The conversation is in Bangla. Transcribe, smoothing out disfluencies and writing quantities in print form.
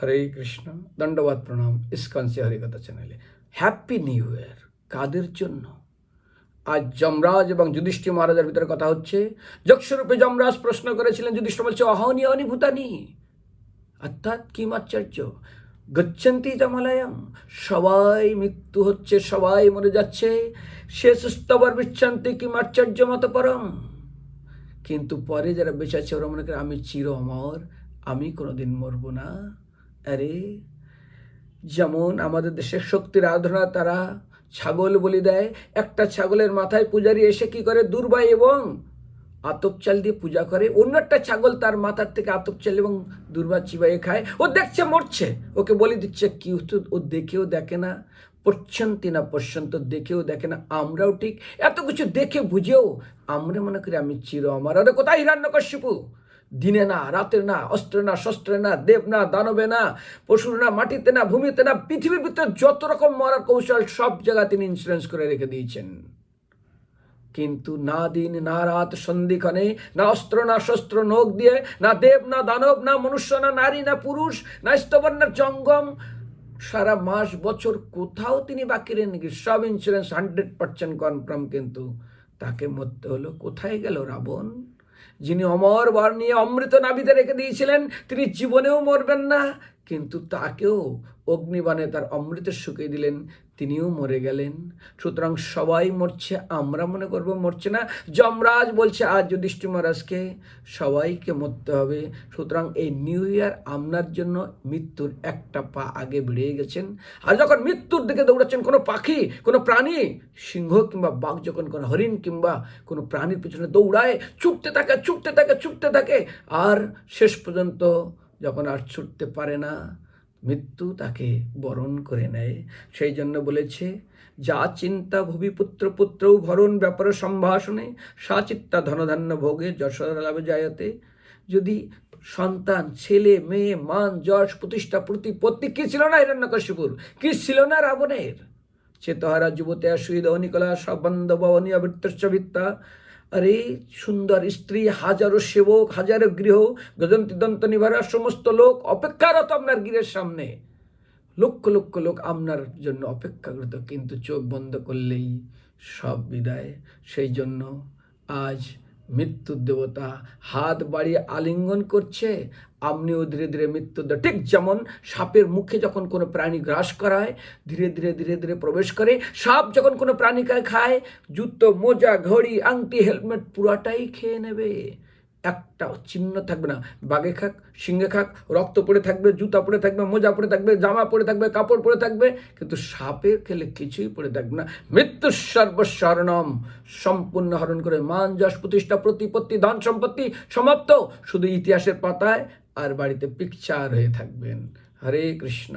হরে কৃষ্ণ, দণ্ডবাদ প্রণাম ইসকন সে হরিকথা চ্যানেলে। হ্যাপি নিউ ইয়ার কাদের জন্য? আজ যমরাজ এবং যুধিষ্ঠির মহারাজের ভিতরে কথা হচ্ছে। যক্ষরূপে যমরাজ প্রশ্ন করেছিলেন, যুধিষ্ঠির বলছে অহনি অহনি ভূতানি, অর্থাৎ কিম আশ্চর্য, গচ্ছন্তি যমালয়ম, সবাই মৃত্যু হচ্ছে, সবাই মরে যাচ্ছে, শেষ স্তবর বিচ্ছন্তি কিম আশ্চর্য মত পরম। কিন্তু পরে যারা বেঁচে আছে ওরা মনে করে আমি চির অমর, আমি কোনোদিন মরব না। আরে যেমন আমাদের দেশের শক্তির আরাধনা, তারা ছাগল বলি দেয়। একটা ছাগলের মাথায় পূজারী এসে কি করে, দুর্বাই এবং আতপ চাল দিয়ে পূজা করে। অন্য একটা ছাগল তার মাথার থেকে আতপ চাল এবং দুর্বা চিবাইয়ে খায়। ও দেখছে মরছে, ওকে বলি দিচ্ছে কি, ও দেখেও দেখে না, পশ্যন্তি না পশ্যন্ত, দেখেও দেখে না। আমরাও ঠিক এত কিছু দেখে বুঝেও আমরা মনে করি আমি চির অমর। আরে কোথায় হিরণ্যকশিপু? দিনে না, রাতে না, অস্ত্রে না, শস্ত্রে না, দেব না, দানবে না, পশুর না, মাটিতে না, ভূমিতে না, পৃথিবীর ভিতরে যত রকম মরার কৌশল সব জায়গা তিনি ইন্স্যুরেন্স করে রেখে দিয়েছেন। কিন্তু না দিন না রাত সন্ধিক্ষণে, না অস্ত্র না শস্ত্র নখ দিয়ে, না দেব না দানব, না মনুষ্য, না নারী, না পুরুষ, না স্তবর, না জঙ্গম, সারা মাস বছর কোথাও তিনি বাকি রেন নাকি, সব ইন্স্যুরেন্স 100% কনফার্ম। কিন্তু তাকে মরতে হলো। কোথায় গেল রাবণ? যিনি অমর বর নিয়ে অমৃত নাভিতে রেখে দিয়েছিলেন, তিনি জীবনেও মরবেন না, কিন্তু তাকেও অগ্নিবাণে তার অমৃতের শুকিয়ে দিলেন, তিনিও মরে গেলেন। সুতরাং সবাই মরছে, আমরা মনে করবো মরছে না। যমরাজ বলছে আজ যুধিষ্ঠির মহারাজকে সবাইকে মরতে হবে। সুতরাং এই নিউ ইয়ার আপনার জন্য মৃত্যুর একটা পা আগে বেরিয়ে গেছেন। আর যখন মৃত্যুর দিকে দৌড়াচ্ছেন, কোনো পাখি, কোনো প্রাণী, সিংহ কিংবা বাঘ যখন কোনো হরিণ কিংবা কোনো প্রাণীর পিছনে দৌড়ায়, ছুটতে থাকে ছুটতে থাকে ছুটতে থাকে, আর শেষ পর্যন্ত যখন আর ছুটতে পারে না, মৃত্যু তাকে বরণ করে নেয়। সেই জন্য বলেছে, যা চিন্তা ভুবি পুত্র পুত্রও ভরণ ব্যাপার সম্ভাষণে, সা চিত্তা ধনধান্য ভোগে যশোদা লাভে জায়তে। যদি সন্তান, ছেলে মেয়ে, মান যশ প্রতিষ্ঠা প্রতিপত্তি কি ছিল না হিরণ্যকশিপুর, কি ছিল না রাবণের? চেতহারা যুবতয়া সুহৃদ অনিকলা সবন্ধব অনিয়বৃত্তস্য ভিত্তা। আরে সুন্দর স্ত্রী, হাজারো সেবক, হাজারো গৃহ, গজন্তী দন্ত নিভারা, সমস্ত লোক অপেক্ষারত আপনার গৃহের সামনে, লক্ষ লক্ষ লোক আপনার জন্য অপেক্ষারত, কিন্তু চোখ বন্ধ করলেই সব বিদায়। সেই জন্য আজ মৃত্যুর দেবতা হাত বাড়িয়ে আলিঙ্গন করছে, আপনিও ধীরে ধীরে মৃত্যুর দেব। ঠিক যেমন সাপের মুখে যখন কোনো প্রাণী গ্রাস করায়, ধীরে ধীরে ধীরে ধীরে প্রবেশ করে। সাপ যখন কোনো প্রাণীকে খায়, জুতো, মোজা, ঘড়ি, আংটি, হেলমেট পুরাটাই খেয়ে নেবে, একটা চিহ্ন থাকবে না। বাঘে খাক, সিংহে খাক, রক্ত পড়ে থাকবে, জুতা পড়ে থাকবে, মোজা পড়ে থাকবে, জামা পড়ে থাকবে, কাপড় পড়ে থাকবে, কিন্তু সাপের খেলে কিছুই পড়ে থাকবে না। মৃত্যুর সর্বস্বর্ণম, সম্পূর্ণ হরণ করে মান যশ প্রতিষ্ঠা প্রতিপত্তি ধন সম্পত্তি সমাপ্ত, শুধু ইতিহাসের পাতায় আর বাড়িতে পিকচার হয়ে থাকবেন। হরে কৃষ্ণ।